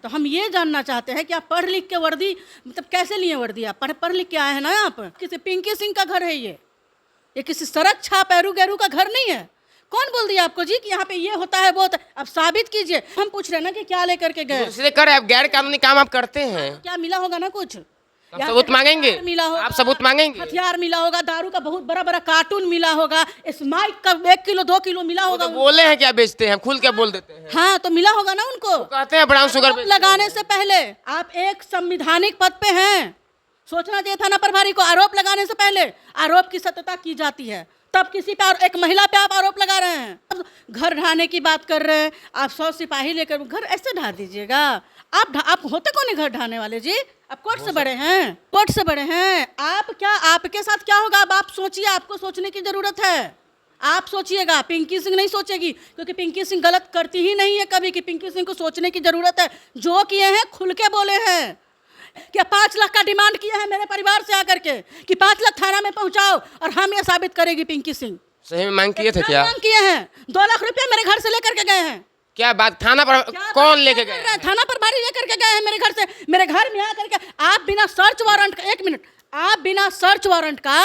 तो हम ये जानना चाहते हैं कि आप पढ़ लिख के वर्दी मतलब कैसे लिए वर्दी? आप पढ़ लिख के आए हैं ना? आप किसी पिंकी सिंह का घर है ये किसी सड़क छाप एरू गैरू का घर नहीं है। कौन बोल दिया आपको जी कि यहाँ पे ये होता है वो होता है? अब साबित कीजिए। हम पूछ रहे हैं ना कि क्या लेकर के गए, दूसरे कर आप गैर कानूनी काम आप करते हैं, क्या मिला होगा ना कुछ? आप सबूत मांगेंगे? मिला होगा, आप सबूत मांगेंगे? हथियार मिला होगा, दारू का बहुत बड़ा बड़ा कार्टून मिला होगा, स्माइक का 1 किलो 2 किलो मिला वो होगा। तो बोले हैं क्या बेचते हैं, खुल के बोल देते हैं। हाँ तो मिला होगा ना उनको। कहते हैं ब्राउन शुगर आरोप लगाने से पहले आप एक संविधानिक पद पे हैं, सोचना चाहिए थाना प्रभारी को। आरोप लगाने से पहले आरोप की सत्यता की जाती है, तब किसी पे एक महिला पे आप आरोप लगा रहे हैं। अब घर ढाने की बात कर रहे हैं आप, 100 सिपाही लेकर घर ऐसे ढा दीजिएगा? आप होते कौन है घर ढाने वाले जी? आप कोर्ट से बड़े हैं, कोर्ट से बड़े हैं आप। क्या आपके साथ क्या होगा अब आप सोचिए, आपको सोचने की जरूरत है। आप सोचिएगा, पिंकी सिंह नहीं सोचेगी, क्योंकि पिंकी सिंह गलत करती ही नहीं है कभी कि पिंकी सिंह को सोचने की जरूरत है। जो किए हैं खुल के बोले हैं कि 5 लाख का डिमांड किया है मेरे परिवार से आकर के कि 5 लाख थाना में पहुंचाओ, और हम ये साबित करेगी पिंकी सिंह। सही में मांग किए थे क्या? मांग किए हैं, 2 लाख रुपया मेरे घर से लेकर के गए हैं। क्या बात? थाना पर कौन लेके गए? थाना प्रभारी लेकर के गए हैं मेरे घर से, मेरे घर में आकर के। आप बिना सर्च वारंट का, 1 मिनट, आप बिना सर्च वारंट का,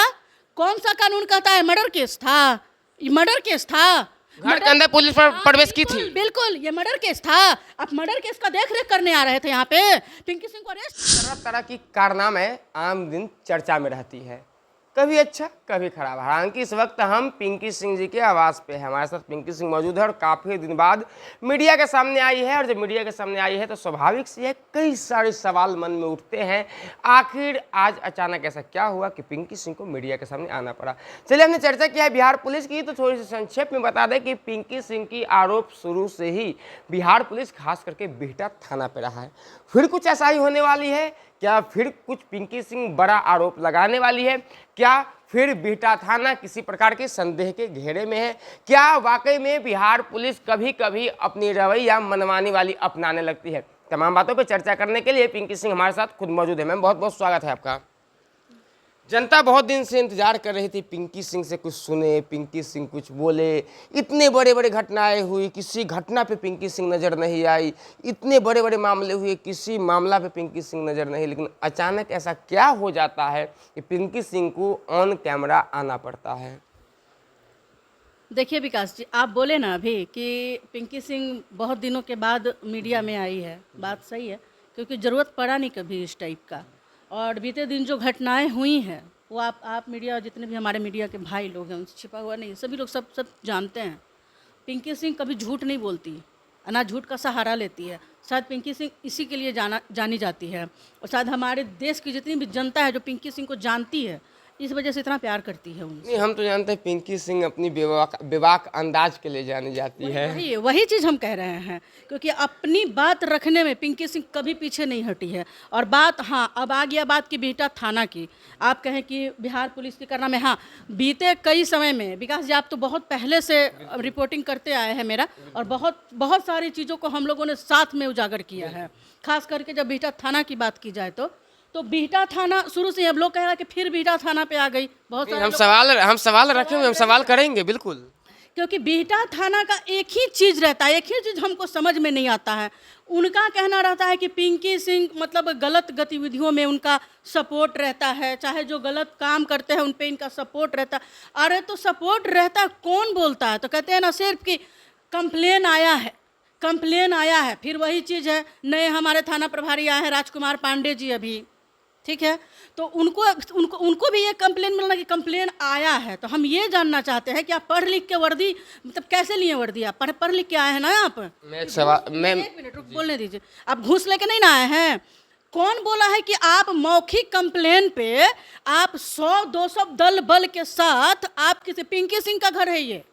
कौन सा कानून कहता है? मर्डर केस था, ये मर्डर केस था। घर के अंदर पुलिस पर प्रवेश की थी। बिल्कुल ये मर्डर केस था। आप मर्डर केस का देख रेख करने आ रहे थे यहाँ पे। पिंकी सिंह को अरेस्ट। तरह तरह की कारनामे आम दिन चर्चा में रहती है, कभी अच्छा कभी खराब। हालांकि इस वक्त हम पिंकी सिंह जी के आवास पे हैं, हमारे साथ पिंकी सिंह मौजूद है और काफ़ी दिन बाद मीडिया के सामने आई है। और जब मीडिया के सामने आई है तो स्वाभाविक से कई सारे सवाल मन में उठते हैं। आखिर आज अचानक ऐसा क्या हुआ कि पिंकी सिंह को मीडिया के सामने आना पड़ा? चलिए, हमने चर्चा किया है बिहार पुलिस की, तो थोड़ी सी संक्षेप में बता दें कि पिंकी सिंह की आरोप शुरू से ही बिहार पुलिस खास करके बिहटा थाना पर रहा है। फिर कुछ ऐसा ही होने वाली है क्या? फिर कुछ पिंकी सिंह बड़ा आरोप लगाने वाली है क्या? फिर बिहटा थाना किसी प्रकार के संदेह के घेरे में है क्या? वाकई में बिहार पुलिस कभी कभी अपनी रवैया मनमानी वाली अपनाने लगती है? तमाम बातों पर चर्चा करने के लिए पिंकी सिंह हमारे साथ खुद मौजूद है। मैम, बहुत बहुत स्वागत है आपका। जनता बहुत दिन से इंतजार कर रही थी पिंकी सिंह से कुछ सुने, पिंकी सिंह कुछ बोले। इतने बड़े बड़े घटनाएं हुई, किसी घटना पे पिंकी सिंह नज़र नहीं आई। इतने बड़े बड़े मामले हुए, किसी मामला पे पिंकी सिंह नज़र नहीं। लेकिन अचानक ऐसा क्या हो जाता है कि पिंकी सिंह को ऑन कैमरा आना पड़ता है? देखिए विकास जी, आप बोले ना अभी कि पिंकी सिंह बहुत दिनों के बाद मीडिया में आई है, बात सही है, क्योंकि ज़रूरत पड़ा नहीं कभी इस टाइप का। और बीते दिन जो घटनाएं हुई हैं वो आप मीडिया, जितने भी हमारे मीडिया के भाई लोग हैं, उनसे छिपा हुआ नहीं, सभी लोग सब जानते हैं। पिंकी सिंह कभी झूठ नहीं बोलती, ना झूठ का सहारा लेती है। शायद पिंकी सिंह इसी के लिए जानी जाती है, और शायद हमारे देश की जितनी भी जनता है जो पिंकी सिंह को जानती है, इस वजह से इतना प्यार करती है उनसे। नहीं, हम तो जानते हैं पिंकी सिंह अपनी बेबाक अंदाज के लिए जानी जाती है। वही चीज़ हम कह रहे हैं, क्योंकि अपनी बात रखने में पिंकी सिंह कभी पीछे नहीं हटी है। और बात, हाँ, अब आ गया बात की बिहटा थाना की। आप कहें कि बिहार पुलिस की करना में, हाँ, बीते कई समय में विकास जी, आप तो बहुत पहले से रिपोर्टिंग करते आए हैं मेरा, और बहुत सारी चीज़ों को हम लोगों ने साथ में उजागर किया है। खास करके जब बिहटा थाना की बात की जाए तो बिहटा थाना शुरू से, अब लोग कह रहा है कि फिर बिहटा थाना पे आ गई। बहुत सारे हम सवाल रखे हुए, हम सवाल करेंगे बिल्कुल, क्योंकि बिहटा थाना का एक ही चीज़ रहता है, एक ही चीज़ हमको समझ में नहीं आता है। उनका कहना रहता है कि पिंकी सिंह मतलब गलत गतिविधियों में उनका सपोर्ट रहता है, चाहे जो गलत काम करते हैं उन पे इनका सपोर्ट रहता है। अरे तो सपोर्ट रहता है, कौन बोलता है? तो कहते हैं ना सिर्फ कि कंप्लेन आया है। फिर वही चीज़ है, नए हमारे थाना प्रभारी आए हैं राजकुमार पांडे जी अभी, ठीक है, तो उनको भी ये कंप्लेन मिलना कि कंप्लेन आया है। तो हम ये जानना चाहते हैं कि आप पढ़ लिख के वर्दी मतलब कैसे लिए वर्दी? आप पढ़ लिख के आए हैं ना? आप मैं एक सवाल, मैं 1 मिनट रुक, बोलने दीजिए। आप घूस लेके नहीं ना आए हैं। कौन बोला है कि आप मौखिक कंप्लेन पे आप 100-200 दल बल के साथ, आप किसी पिंकी सिंह का घर है ये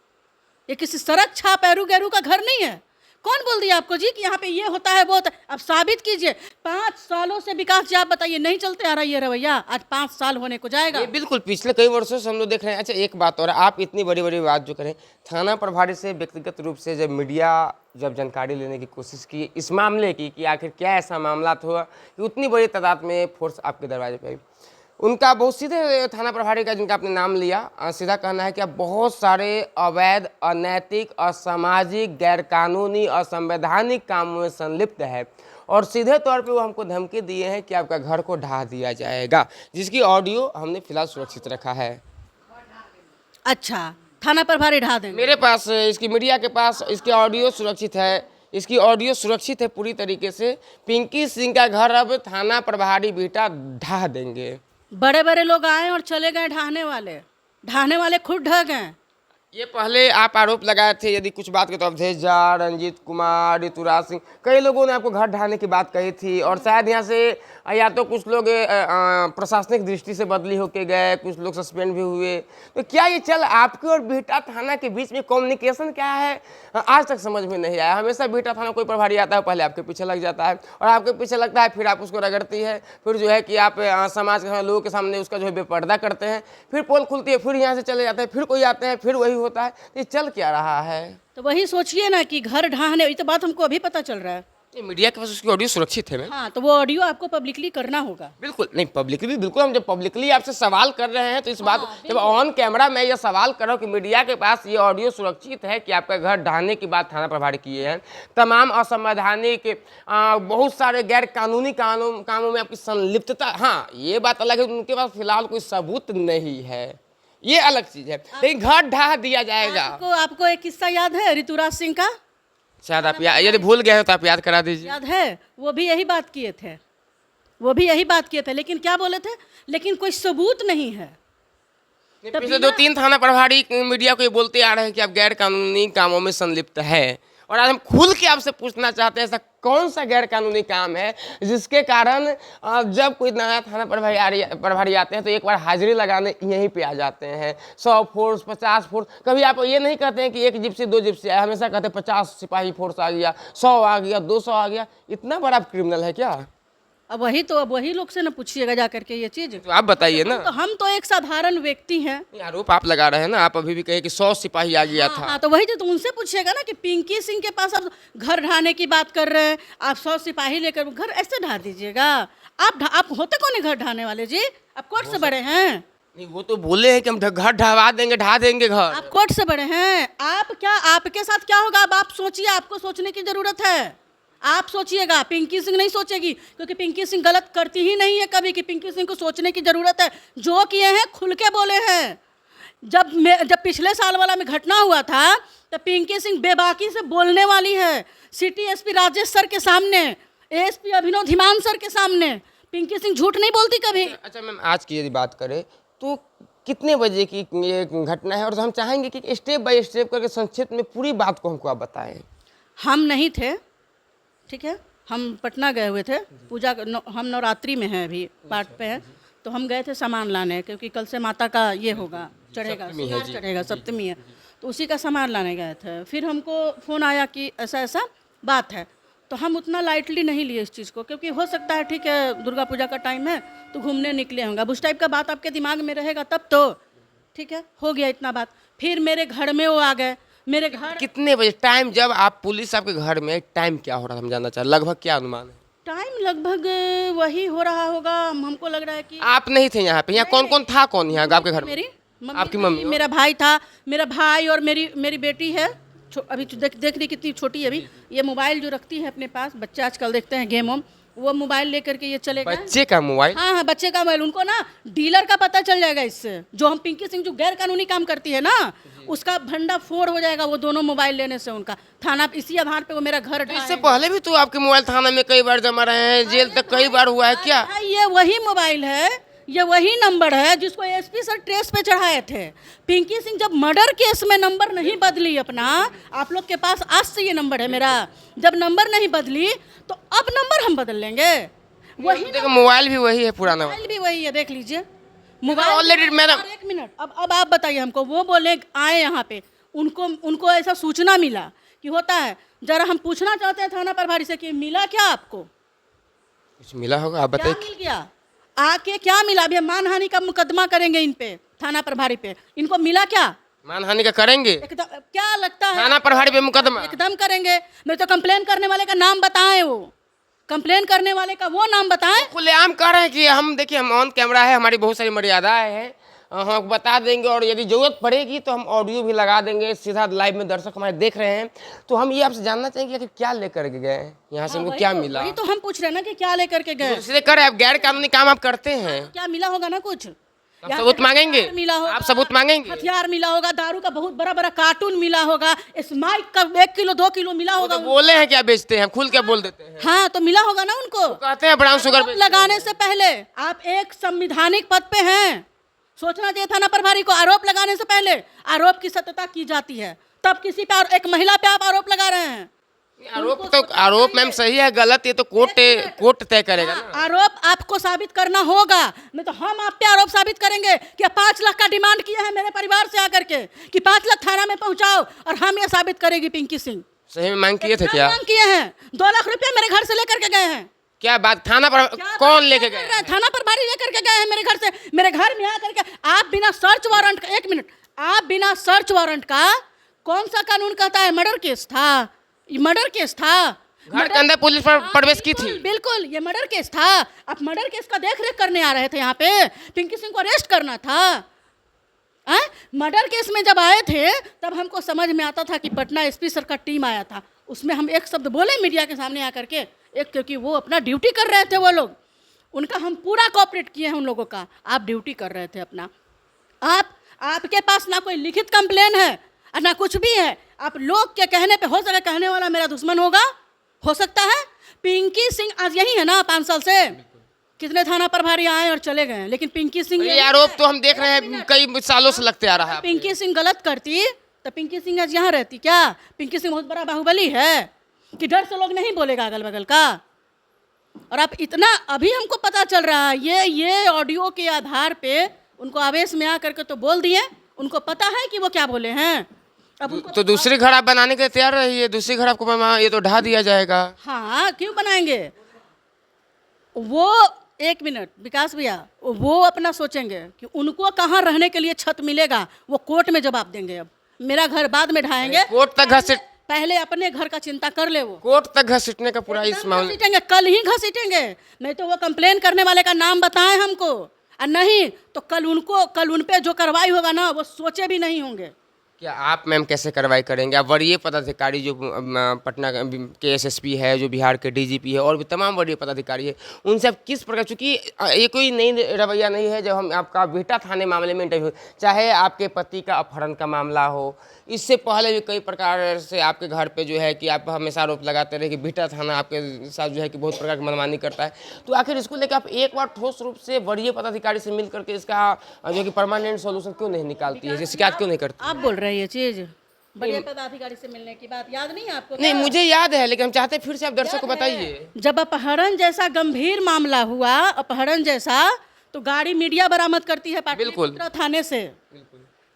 किसी सड़क छाप एरू गैरू का घर नहीं है। कौन बोल दिया आपको जी कि यहाँ पे ये होता है वो होता है? अब साबित कीजिए। 5 सालों से विकास जी, आप बताइए, नहीं चलते आ रहा ये रवैया? आज 5 साल होने को जाएगा। बिल्कुल, पिछले कई वर्षों से हम लोग देख रहे हैं। अच्छा, एक बात और, आप इतनी बड़ी बड़ी बात जो करें, थाना प्रभारी से व्यक्तिगत रूप से जब जानकारी लेने की कोशिश की इस मामले की कि आखिर क्या ऐसा मामला हुआ कि उतनी बड़ी तादाद में फोर्स आपके दरवाजे पे आई, उनका बहुत सीधे थाना प्रभारी का, जिनका आपने नाम लिया, सीधा कहना है कि आप बहुत सारे अवैध, अनैतिक, असामाजिक, गैरकानूनी, असंवैधानिक कामों में संलिप्त है। और सीधे तौर पे वो हमको धमकी दिए हैं कि आपका घर को ढा दिया जाएगा, जिसकी ऑडियो हमने फिलहाल सुरक्षित रखा है। अच्छा, थाना प्रभारी ढा देंगे? मेरे पास, इसकी मीडिया के पास इसकी ऑडियो सुरक्षित है, इसकी ऑडियो सुरक्षित है पूरी तरीके से। पिंकी सिंह का घर अब थाना प्रभारी बेटा ढा देंगे। बड़े बड़े लोग आए और चले गए, ढाने वाले खुद ढह गए। ये पहले आप आरोप लगाए थे, यदि कुछ बात के तो अवधेश झा, रंजीत कुमार, ऋतुराज सिंह, कई लोगों ने आपको घर ढाने की बात कही थी। और शायद यहाँ से या तो कुछ लोग प्रशासनिक दृष्टि से बदली होके गए, कुछ लोग सस्पेंड भी हुए। तो क्या ये चल आपके और बिहटा थाना के बीच में कम्युनिकेशन क्या है, आज तक समझ में नहीं आया। हमेशा बिहटा थाना कोई प्रभारी आता है, पहले आपके पीछे लग जाता है, और आपके पीछे लगता है, फिर आप उसको रगड़ती है, फिर जो है कि आप समाज के लोगों के सामने उसका जो है बेपर्दा करते हैं, फिर पोल खुलती है, फिर यहाँ से चले जाते हैं, फिर कोई आते हैं, फिर वही होता है। ये चल क्या रहा है? तो वही सोचिए ना कि घर ढाने, ये तो बात हमको अभी पता चल रहा है। ये मीडिया के पास उसकी ऑडियो सुरक्षित है। हाँ, तो वो ऑडियो आपको पब्लिकली करना होगा। बिल्कुल नहीं, पब्लिकली बिल्कुल। हम जब पब्लिकली आपसे सवाल कर रहे हैं तो इस बात, जब ऑन कैमरा मैं ये सवाल कर रहा हूँ कि मीडिया के पास ये ऑडियो सुरक्षित है कि आपका घर ढाने की बात थाना प्रभारी किए हैं, तमाम असंवैधानिक बहुत सारे गैर कानूनी कामों में आपकी संलिप्तता, हाँ ये बात अलग है, उनके पास फिलहाल कोई सबूत नहीं है, ये अलग चीज है, लेकिन घर ढा दिया जाएगा। आपको एक किस्सा याद है ऋतुराज सिंह का? शायद आप यदि भूल गए हो तो आप याद करा दीजिए। याद है, वो भी यही बात किए थे, लेकिन क्या बोले थे, लेकिन कोई सबूत नहीं है। पिछले 2-3 थाना प्रभारी मीडिया को ये बोलते आ रहे हैं कि आप गैर कानूनी कामों में संलिप्त है, और आज हम खुल के आपसे पूछना चाहते हैं ऐसा कौन सा गैर कानूनी काम है जिसके कारण जब कोई नया थाना प्रभारी आते हैं तो एक बार हाजिरी लगाने यहीं पे आ जाते हैं। 100 फोर्स, 50 फोर्स, कभी आप ये नहीं कहते हैं कि 1 जिप्सी 2 जिप्सी आया, हमेशा कहते हैं 50 सिपाही फोर्स आ गया, 100 आ गया, 200 आ गया। इतना बड़ा क्रिमिनल है क्या? अब वही लोग से ना पूछिएगा जा करके ये चीज। तो आप बताइए ना। हम तो एक साधारण व्यक्ति हैं। आरोप आप लगा रहे हैं ना, आप अभी भी कहे कि 100 सिपाही आ गया था। हाँ, तो वही तो उनसे पूछिएगा ना कि पिंकी सिंह के पास आप घर ढाने की बात कर रहे हैं, आप 100 सिपाही लेकर घर ऐसे ढा दीजिएगा? आप होते कौन है घर ढाने वाले जी? आप कोर्ट से बड़े हैं? नहीं, वो तो बोले हैं कि हम घर ढा देंगे घर। आप कोर्ट से बड़े हैं। आपके साथ क्या होगा अब आप सोचिए, आपको सोचने की जरूरत है। आप सोचिएगा, पिंकी सिंह नहीं सोचेगी, क्योंकि पिंकी सिंह गलत करती ही नहीं है कभी कि पिंकी सिंह को सोचने की जरूरत है। जो किए हैं खुल के बोले हैं। जब पिछले साल वाला में घटना हुआ था तो पिंकी सिंह बेबाकी से बोलने वाली है, सिटी एसपी राजेश सर के सामने, एएसपी अभिनव धीमान सर के सामने पिंकी सिंह झूठ नहीं बोलती कभी। अच्छा मैम, आज की यदि बात करें तो कितने बजे की ये घटना है, और हम चाहेंगे कि स्टेप बाय स्टेप करके संक्षिप्त में पूरी बात को हमको आप बताएं। हम नहीं थे, ठीक है, हम पटना गए हुए थे पूजा, हम नवरात्रि में हैं, अभी पाठ पे हैं, तो हम गए थे सामान लाने, क्योंकि कल से माता का ये होगा, चढ़ेगा, सप्तमी है, तो उसी का सामान लाने गए थे। फिर हमको फ़ोन आया कि ऐसा ऐसा बात है, तो हम उतना लाइटली नहीं लिए इस चीज़ को, क्योंकि हो सकता है ठीक है दुर्गा पूजा का टाइम है तो घूमने निकले होंगे, अब उस टाइप का बात आपके दिमाग में रहेगा तब तो ठीक है, हो गया इतना बात। फिर मेरे घर में वो आ गए, मेरे घर कितने बजे टाइम, जब आप पुलिस आपके घर में, टाइम क्या हो रहा था हम जानना चाह, लगभग क्या अनुमान है? टाइम लगभग वही हो रहा होगा, हमको लग रहा है कि आप नहीं थे यहाँ पे। यहाँ कौन कौन था, कौन यहाँ आपके घर में? मेरी आपकी मम्मी, मेरा भाई था, मेरा भाई और मेरी बेटी है, अभी देख रही कितनी छोटी है अभी, ये मोबाइल जो रखती है अपने पास, बच्चे आजकल देखते हैं गेम वोम, वो मोबाइल लेकर के ये चले गए। बच्चे का मोबाइल? हाँ, बच्चे का मोबाइल। उनको ना डीलर का पता चल जाएगा इससे, जो हम पिंकी सिंह जो गैर कानूनी काम करती है ना, उसका भंडा फोड़ हो जाएगा वो दोनों मोबाइल लेने से उनका। थाना इसी आधार पे वो मेरा घर ढाएगा। इससे पहले भी तो आपके मोबाइल थाना में कई बार जमा रहे हैं, जेल तक कई बार हुआ है क्या? ये वही मोबाइल है, ये वही नंबर है जिसको एसपी सर ट्रेस पे चढ़ाए थे। पिंकी सिंह जब मर्डर केस में नंबर नहीं बदली अपना, आप लोग के पास आज से ये नंबर है मेरा, जब नंबर नहीं बदली तो अब नंबर हम बदल लेंगे। वही मोबाइल भी वही है, पुराना मोबाइल भी वही है, देख लीजिए मोबाइल ऑलरेडी। मैडम एक मिनट, अब आप बताइए हमको, वो बोले आए यहाँ पे, उनको ऐसा सूचना मिला कि होता है, जरा हम पूछना चाहते हैं थाना प्रभारी से कि मिला क्या आपको? कुछ मिला होगा, आप बताइए। मिल गया आके क्या मिला? अभी मानहानि का मुकदमा करेंगे इन पे, थाना प्रभारी पे। इनको मिला क्या? मानहानि का करेंगे? एकदम। क्या लगता है थाना प्रभारी पे मुकदमा? एकदम करेंगे। मैं तो कंप्लेन करने वाले का नाम बताएं, वो कंप्लेन करने वाले का वो नाम बताएं। खुलेआम कह रहे हैं कि हम देखिए, हम ऑन कैमरा है, हमारी बहुत सारी मर्यादाएं हैं, हम आपको बता देंगे, और यदि जरूरत पड़ेगी तो हम ऑडियो भी लगा देंगे सीधा लाइव में। दर्शक हमारे देख रहे हैं, तो हम ये आपसे जानना चाहेंगे कि क्या लेकर के गए यहाँ से, हमको क्या मिला? वही तो हम पूछ रहे हैं ना कि क्या लेकर के गए, इसलिए कर आप गैर कानूनी काम आप करते हैं, क्या मिला होगा ना कुछ। आप सबूत मांगेंगे? मिला होगा, आप सबूत मांगेंगे? हथियार मिला होगा, दारू का बहुत बड़ा बड़ा कार्टून मिला होगा, स्माइक का 1 किलो 2 किलो मिला होगा। तो बोले हैं क्या बेचते हैं, खुल क्या बोल देते हैं? हाँ तो मिला होगा ना उनको। कहते हैं ब्राउन शुगर आरोप लगाने से पहले आप एक संविधानिक पद पे हैं, सोचना चाहिए थाना प्रभारी को। आरोप लगाने से पहले आरोप की सत्यता की जाती है, तब किसी पे एक महिला पे आप आरोप लगा रहे हैं। आरोप मैम सही है गलत ये तो कोर्ट तय करेगा ना। आरोप आपको साबित करना होगा, नहीं तो हम आप पे आरोप साबित करेंगे कि 5 लाख का डिमांड किया है मेरे परिवार से आकर के कि 5 लाख थाना में पहुंचाओ, और हम ये साबित करेगी पिंकी सिंह। सही में मांग किए थे क्या? मांग किए हैं, 2 लाख रुपया मेरे घर से लेकर के गए हैं। क्या बात, थाना पर कौन लेके गए? थाना प्रभारी लेकर के गए हैं मेरे घर से, मेरे घर में आकर के। आप बिना सर्च वारंट का, 1 मिनट, आप बिना सर्च वारंट का, कौन सा कानून कहता है मर्डर केस था, ये मर्डर केस था, घर के अंदर पुलिस पर प्रवेश की थी। बिल्कुल ये मर्डर केस था। आप मर्डर केस का देख रेख करने आ रहे थे यहाँ पे, पिंकी सिंह को अरेस्ट करना था। मर्डर केस में जब आए थे तब हमको समझ में आता था कि पटना एसपी सर का टीम आया था, उसमें हम एक शब्द बोले मीडिया के सामने आकर के, एक क्योंकि वो अपना ड्यूटी कर रहे थे, वो लोग, उनका हम पूरा कोऑपरेट किए हैं उन लोगों का। आप ड्यूटी कर रहे थे अपना, आपके पास ना कोई लिखित कंप्लेन है और ना कुछ भी है। आप लोग के कहने पे, हो सके कहने वाला मेरा दुश्मन होगा, हो सकता है। पिंकी सिंह आज यही है ना, 5 साल से कितने थाना प्रभारी आए और चले गए, लेकिन पिंकी सिंह, ये आरोप तो हम देख रहे हैं कई सालों से लगते आ रहा है। पिंकी सिंह गलत करती तो पिंकी सिंह आज यहाँ रहती क्या? पिंकी सिंह बहुत बड़ा बाहुबली है कि डर से लोग नहीं बोलेगा अगल बगल का। और आप इतना, अभी हमको पता चल रहा है ये ऑडियो के आधार पे उनको आवेश में आकर के तो बोल दिए, उनको पता है कि वो क्या बोले हैं। अब तो दूसरी घर आप बनाने के लिए तैयार रहिए, दूसरी घर आपको ये तो ढा दिया जाएगा। हाँ क्यों बनाएंगे वो, 1 मिनट विकास भैया, वो अपना सोचेंगे कि उनको कहाँ रहने के लिए छत मिलेगा, वो कोर्ट में जवाब देंगे। अब मेरा घर बाद में ढाएंगे, कोर्ट तक घसीट, पहले अपने घर का चिंता कर ले। वो कोर्ट तक घसीटने का पूरा इस मामले, घसीटेंगे, कल ही घसीटेंगे। नहीं तो वो कंप्लेन करने वाले का नाम बताएं हमको, और नहीं तो कल उन पे जो कार्रवाई होगा ना, वो सोचे भी नहीं होंगे। क्या आप मैम कैसे कार्रवाई करेंगे? आप वरीय पदाधिकारी जो पटना के एसएसपी है, जो बिहार के डीजीपी है, और भी तमाम वरीय पदाधिकारी है, उनसे आप किस प्रकार, चूँकि ये कोई नई रवैया नहीं है, जब हम आपका बिहटा थाने मामले में इंटरव्यू, चाहे आपके पति का अपहरण का मामला हो, इससे पहले भी कई प्रकार से आपके घर पे जो है कि आप हमेशा आरोप लगाते रहे कि बिहटा थाना आपके साथ जो है कि बहुत प्रकार की मनमानी करता है। तो आखिर इसको लेकर आप एक बार ठोस रूप से वरीय पदाधिकारी से मिल करके इसका जो कि परमानेंट सॉल्यूशन क्यों नहीं निकालती है, शिकायत क्यों नहीं करती? आप बोल रहे हैं ये चीज, बड़े पदाधिकारी से मिलने की बात याद नहीं है आपको? नहीं, मुझे याद है, लेकिन हम चाहते हैं फिर से आप दर्शक को बताइए। जब अपहरण जैसा गंभीर मामला हुआ, अपहरण जैसा, तो गाड़ी मीडिया बरामद करती है पाटलिपुत्र थाने से।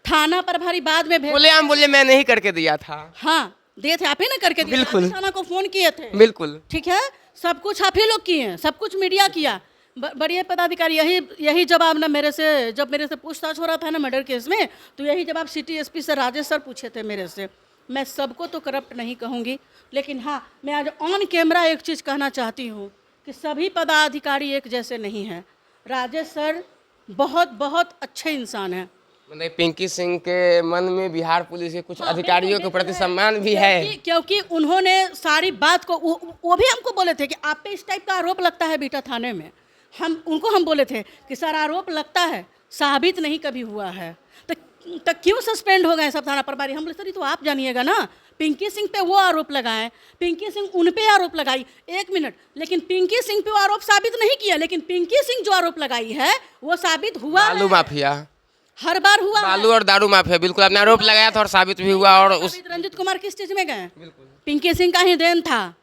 थाना प्रभारी बाद में बोले मैं नहीं करके दिया था। हाँ दिए थे, आप ही ना करके दिए, बिल्कुल। थाना को फोन किए थे, बिल्कुल ठीक है, सब कुछ आप ही लोग किए हैं, सब कुछ मीडिया किया। बड़े पदाधिकारी यही जवाब ना मेरे से, जब मेरे से पूछताछ हो रहा था ना मर्डर केस में, तो यही जवाब सिटी एसपी से राजेश सर पूछे थे मेरे से। मैं सबको तो करप्ट नहीं कहूँगी, लेकिन हाँ मैं आज ऑन कैमरा एक चीज़ कहना चाहती हूँ कि सभी पदाधिकारी एक जैसे नहीं हैं। राजेश सर बहुत बहुत अच्छे इंसान हैं। मतलब पिंकी सिंह के मन में बिहार पुलिस के कुछ अधिकारियों के प्रति सम्मान भी है, क्योंकि उन्होंने सारी बात को, वो भी हमको बोले थे कि आप पे इस टाइप का आरोप लगता है बिहटा थाने में। हम बोले थे कि सर आरोप लगता है, साबित नहीं कभी हुआ है, तो क्यों सस्पेंड हो गए सब थाना प्रभारी? हम बोले सर ये तो आप जानिएगा ना, पिंकी सिंह पे वो आरोप लगाए, पिंकी सिंह उन पे आरोप लगाई। 1 मिनट, लेकिन पिंकी सिंह पे वो आरोप साबित नहीं किया, लेकिन पिंकी सिंह जो आरोप लगाई है वो साबित हुआ। बालू माफिया हर बार हुआ, बालू और दारू माफिया, बिल्कुल आपने आरोप लगाया था और साबित भी हुआ। और उस रंजित कुमार किस चीज में गए? पिंकी सिंह का ही देन था,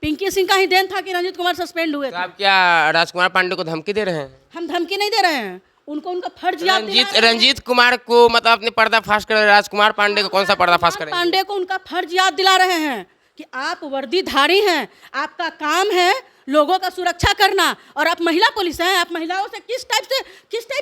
पिंकी सिंह का ही देन था कि रंजित कुमार सस्पेंड हुए थे। आप क्या राजकुमार पांडे को धमकी दे रहे हैं? हम धमकी नहीं दे रहे हैं, उनको उनका फर्ज याद दिला रहे हैं। रंजीत कुमार को मतलब अपने पर्दाफाश कर, राजकुमार पांडे को कौन सा पर्दाफाश करें? पांडे को उनका फर्ज याद दिला रहे हैं कि आप वर्दीधारी हैं, आपका काम है लोगों का सुरक्षा करना, और आप महिला पुलिस हैं, आप महिलाओं से किस टाइप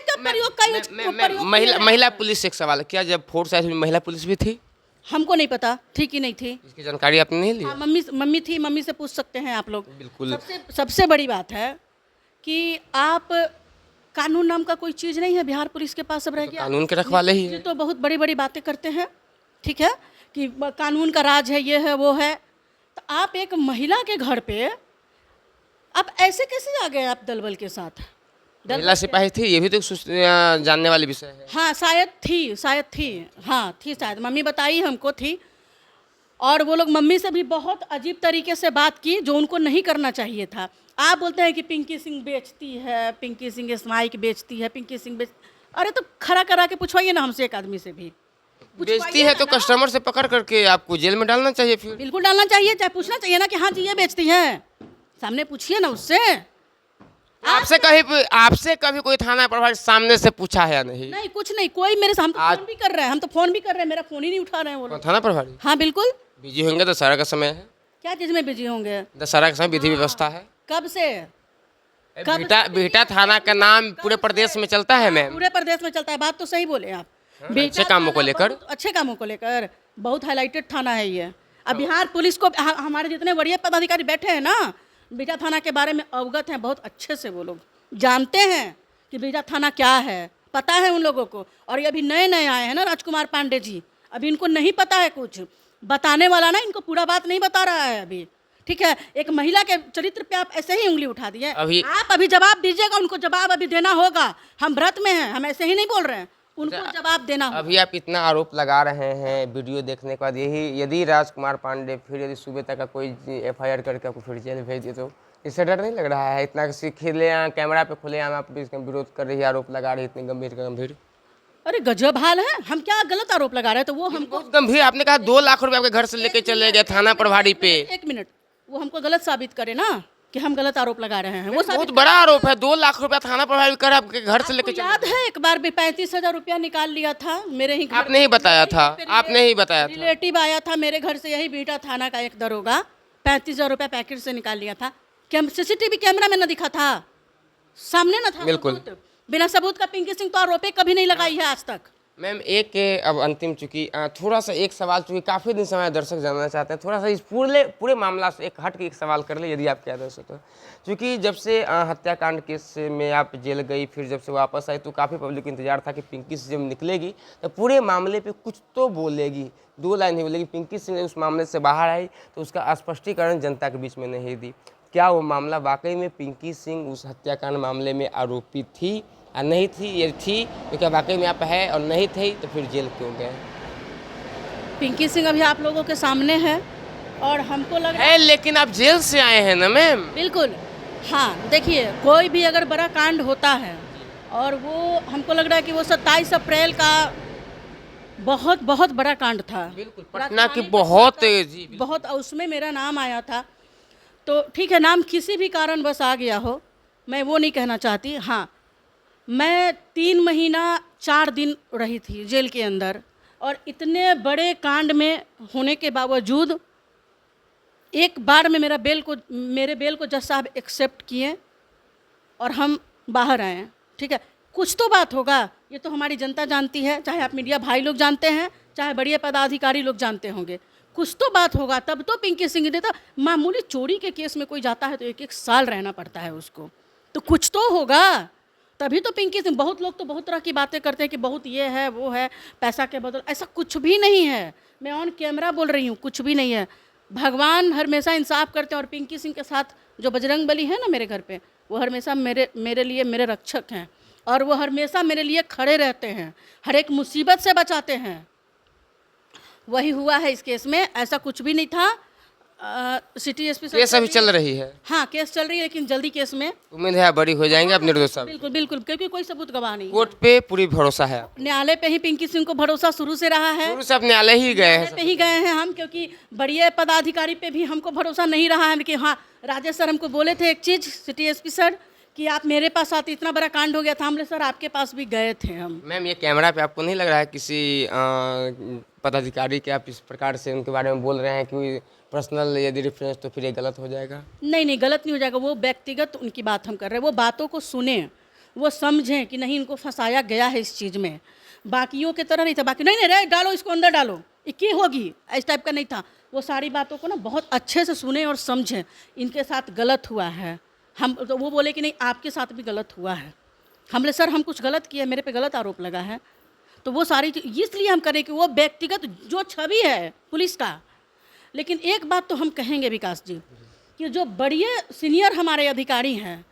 का प्रयोग का महिला पुलिस से एक सवाल है, क्या जब फोर्स आई थी महिला पुलिस भी थी? हमको नहीं पता थी कि नहीं थी, इसकी जानकारी आपने नहीं ली? हाँ, मम्मी थी, मम्मी से पूछ सकते हैं आप लोग। बिल्कुल। सबसे बड़ी बात है कि आप कानून नाम का कोई चीज़ नहीं है बिहार पुलिस के पास अब रह गया। कानून के रखवाले ही ये है। तो बहुत बड़ी बड़ी बातें करते हैं, ठीक है, कि कानून का राज है, ये है वो है। तो आप एक महिला के घर पे आप ऐसे कैसे आ गए आप दलबल के साथ? महिला सिपाही थी, ये भी तो जानने वाली विषय है। हाँ शायद थी, हाँ थी शायद, मम्मी बताई हमको थी। और वो लोग मम्मी से भी बहुत अजीब तरीके से बात की जो उनको नहीं करना चाहिए था। आप बोलते हैं कि पिंकी सिंह बेचती है, पिंकी सिंह स्माइक बेचती है, पिंकी सिंह बेच, अरे तो खड़ा करा के पूछवाइए ना हमसे, एक आदमी से भी बेचती है तो कस्टमर से पकड़ करके आपको जेल में डालना चाहिए। फिर बिल्कुल डालना चाहिए, चाहे पूछना चाहिए ना कि हाँ जी ये बेचती है, सामने पूछिए ना उससे। आपसे कभी कोई थाना प्रभारी सामने से पूछा है या नहीं? नहीं कुछ नहीं, कोई मेरे सामने फोन भी कर रहे हैं, हम तो फोन भी कर रहे हैं, मेरा फोन ही नहीं उठा रहे हैं वो लोग। थाना प्रभारी हाँ बिल्कुल। बिजी होंगे, दशहरा का समय है। क्या चीज़ में बिजी होंगे? दशहरा का समय विधि व्यवस्था है। कब से? बिहटा थाना का नाम पूरे प्रदेश में चलता है मैम। पूरे प्रदेश में चलता है, बात तो सही बोले आप। अच्छे कामों को लेकर, अच्छे कामों को लेकर बहुत हाईलाइटेड थाना है ये। अब बिहार पुलिस को हमारे जितने बड़े पदाधिकारी बैठे हैं ना, बिहटा थाना के बारे में अवगत हैं बहुत अच्छे से, वो लोग जानते हैं कि बिहटा थाना क्या है, पता है उन लोगों को। और ये अभी नए नए आए हैं ना राजकुमार पांडे जी, अभी इनको नहीं पता है कुछ, बताने वाला ना इनको पूरा बात नहीं बता रहा है अभी, ठीक है। एक महिला के चरित्र पे आप ऐसे ही उंगली उठा दिए। आप अभी जवाब दीजिएगा, उनको जवाब अभी देना होगा। हम व्रत में हैं, हम ऐसे ही नहीं बोल रहे हैं, उनको जवाब देना होगा। अभी आप इतना आरोप लगा रहे हैं वीडियो देखने के बाद, यही यदि राजकुमार पांडे फिर यदि सुबह तक का कोई FIR करके आपको फिर जेल भेज दिए तो इससे डर नहीं लग रहा है? इतना खिले कैमरा पे खुले आप इसका विरोध कर रही है, आरोप लगा रही है, इतनी गंभीर। अरे गजब हाल है, हम क्या गलत आरोप लगा रहे हैं? तो वो हमको बहुत गंभीर, आपने कहा 2 लाख रुपए आपके घर से लेके चले गए थाना प्रभारी पे। एक मिनट, वो हमको गलत साबित करे ना कि हम गलत आरोप लगा रहे हैं। वो बहुत बड़ा आरोप है, 2 लाख रुपया थाना प्रभारी कर आपके घर से लेके चले। याद है एक बार भी 35,000 रुपया निकाल लिया था मेरे ही घर। आपने ही बताया था, आपने ही बताया था। रिलेटिव आया था मेरे घर से, यही बिहटा थाना का एक दरोगा, 35,000 रुपया पैकेट से निकाल लिया था। CCTV कैमरा में न दिखा था, सामने न था। बिल्कुल। बिना सबूत का पिंकी सिंह तो आरोपी कभी नहीं लगाई है आज तक। मैम एक अब अंतिम, चूंकि थोड़ा सा एक सवाल, चूंकि काफ़ी दिन से हमारे दर्शक जानना चाहते हैं, थोड़ा सा इस पूरे मामला से एक हट के एक सवाल कर ले यदि आप क्या दर्शक हो। क्योंकि जब से हत्याकांड केस में आप जेल गई, फिर जब से वापस आई तो काफ़ी पब्लिक को इंतजार था कि पिंकी से जब निकलेगी तो पूरे मामले पे कुछ तो बोलेगी, 2 लाइन ही बोलेगी। पिंकी सिंह उस मामले से बाहर आई तो उसका स्पष्टीकरण जनता के बीच में नहीं दी। क्या वो मामला वाकई में पिंकी सिंह उस हत्याकांड मामले में आरोपी थी या नहीं थी? ये थी तो क्या वाकई में आप है, और नहीं थी तो फिर जेल क्यों गए? पिंकी सिंह अभी आप लोगों के सामने है और हमको लग रहा है, लेकिन आप जेल से आए हैं ना मैम। बिल्कुल। हाँ देखिए, कोई भी अगर बड़ा कांड होता है और वो हमको लग रहा है कि वो 27 अप्रैल का बहुत बहुत बड़ा कांड था। बिल्कुल, पटना की बहुत उसमें मेरा नाम आया था। तो ठीक है, नाम किसी भी कारण बस आ गया हो, मैं वो नहीं कहना चाहती। हाँ, मैं 3 महीना 4 दिन रही थी जेल के अंदर, और इतने बड़े कांड में होने के बावजूद एक बार में मेरे बेल को जज साहब एक्सेप्ट किए और हम बाहर आए हैं। ठीक है, कुछ तो बात होगा, ये तो हमारी जनता जानती है, चाहे आप मीडिया भाई लोग जानते हैं, चाहे बड़े पदाधिकारी लोग जानते होंगे, कुछ तो बात होगा। तब तो पिंकी सिंह ने तो, मामूली चोरी के केस में कोई जाता है तो 1-1 साल रहना पड़ता है उसको, तो कुछ तो होगा, तभी तो पिंकी सिंह। बहुत लोग तो बहुत तरह की बातें करते हैं कि बहुत ये है वो है, पैसा के बदल, ऐसा कुछ भी नहीं है। मैं ऑन कैमरा बोल रही हूँ, कुछ भी नहीं है। भगवान हमेशा इंसाफ करते हैं, और पिंकी सिंह के साथ जो बजरंग बली है ना मेरे घर पे, वो हमेशा मेरे लिए मेरे रक्षक हैं, और वो हमेशा मेरे लिए खड़े रहते हैं, हर एक मुसीबत से बचाते हैं। वही हुआ है इस केस में, ऐसा कुछ भी नहीं था। सिटी एसपी केस अभी चल रही है। हाँ, केस चल रही है, लेकिन जल्दी केस में उम्मीद है आप बरी हो जाएंगे, आप निर्दोष साबित। बिल्कुल बिल्कुल, क्योंकि कोई सबूत गवाह नहीं। कोर्ट पे पूरी भरोसा है? न्यायालय पे ही पिंकी सिंह को भरोसा शुरू से रहा है। शुरू से आप न्यायालय ही गए हैं? पे ही गए हैं हम, क्योंकि बड़े पदाधिकारी पे भी हमको भरोसा नहीं रहा है। कि हाँ, राजेश सर हमको बोले थे एक चीज़, सिटी एसपी सर, कि आप मेरे पास आते, इतना बड़ा कांड हो गया था, हमने सर आपके पास भी गए थे हम। मैम ये कैमरा पे आपको नहीं लग रहा है किसी पदाधिकारी के आप इस प्रकार से उनके बारे में बोल रहे हैं कि पर्सनल यदि रेफरेंस, तो फिर ये गलत हो जाएगा? नहीं, गलत नहीं हो जाएगा। वो व्यक्तिगत उनकी बात हम कर रहे हैं, वो बातों को सुने, वो समझें कि नहीं इनको फंसाया गया है इस चीज़ में। बाकियों की तरह नहीं था, बाकी नहीं रे डालो इसको अंदर डालो, ये होगी, इस टाइप का नहीं था। वो सारी बातों को ना बहुत अच्छे से सुने और समझें, इनके साथ गलत हुआ है। हम तो वो बोले कि नहीं आपके साथ भी गलत हुआ है, हमले सर हम कुछ गलत किया, मेरे पे गलत आरोप लगा है, तो वो सारी इसलिए हम करें कि वो व्यक्तिगत जो छवि है पुलिस का। लेकिन एक बात तो हम कहेंगे विकास जी, कि जो बड़े सीनियर हमारे अधिकारी हैं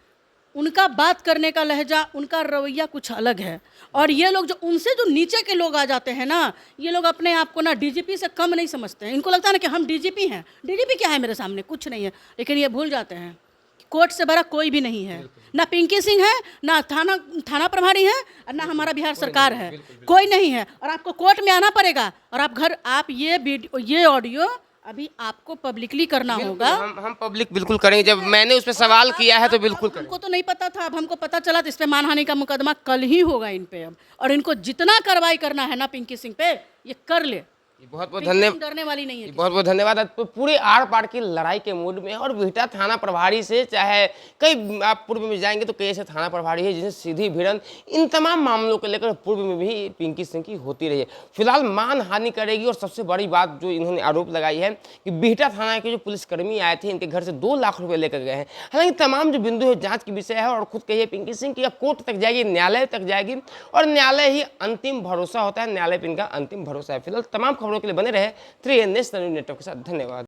उनका बात करने का लहजा, उनका रवैया कुछ अलग है। और ये लोग जो उनसे जो नीचे के लोग आ जाते हैं ना, ये लोग अपने आप को ना डीजीपी से कम नहीं समझते हैं। इनको लगता है ना कि हम डीजीपी हैं। डीजीपी क्या है मेरे सामने? कुछ नहीं है। लेकिन ये भूल जाते हैं कोर्ट से बड़ा कोई भी नहीं है, ना पिंकी सिंह है, ना थाना प्रभारी है, और ना हमारा बिहार सरकार है, कोई नहीं है। और आपको कोर्ट में आना पड़ेगा, और आप ये ऑडियो अभी आपको पब्लिकली करना होगा। हम पब्लिक बिल्कुल करेंगे। जब मैंने उस पर सवाल किया है तो बिल्कुल करेंगे। हमको तो नहीं पता था, अब हमको पता चला, तो इस पे मानहानि का मुकदमा कल ही होगा इन पे अब। और इनको जितना कार्रवाई करना है ना पिंकी सिंह पे, ये कर ले। बहुत बहुत पिंकी धन्यवाद, सिंह डरने वाली नहीं है। बहुत बहुत धन्यवाद। आप पूरे आर पार की लड़ाई के मूड में, और बिहटा थाना प्रभारी से चाहे कई आप पूर्व में जाएंगे तो कई ऐसे थाना प्रभारी है जिनसे सीधी भिड़ंत इन तमाम मामलों को लेकर पूर्व में भी पिंकी सिंह की होती रही है। फिलहाल मानहानि करेगी। और सबसे बड़ी बात जो इन्होंने आरोप लगाई है कि बिहटा थाना के जो पुलिसकर्मी आए थे इनके घर से 2 लाख रुपए लेकर गए हैं। हालांकि तमाम जो बिंदु है जांच की विषय है, और खुद कहिए पिंकी सिंह की कोर्ट तक जाएगी, न्यायालय तक जाएगी, और न्यायालय ही अंतिम भरोसा होता है, न्यायालय पर इनका अंतिम भरोसा है। फिलहाल तमाम खबरों के लिए बने रहे 3N नेशनल नेटवर्क के साथ। धन्यवाद।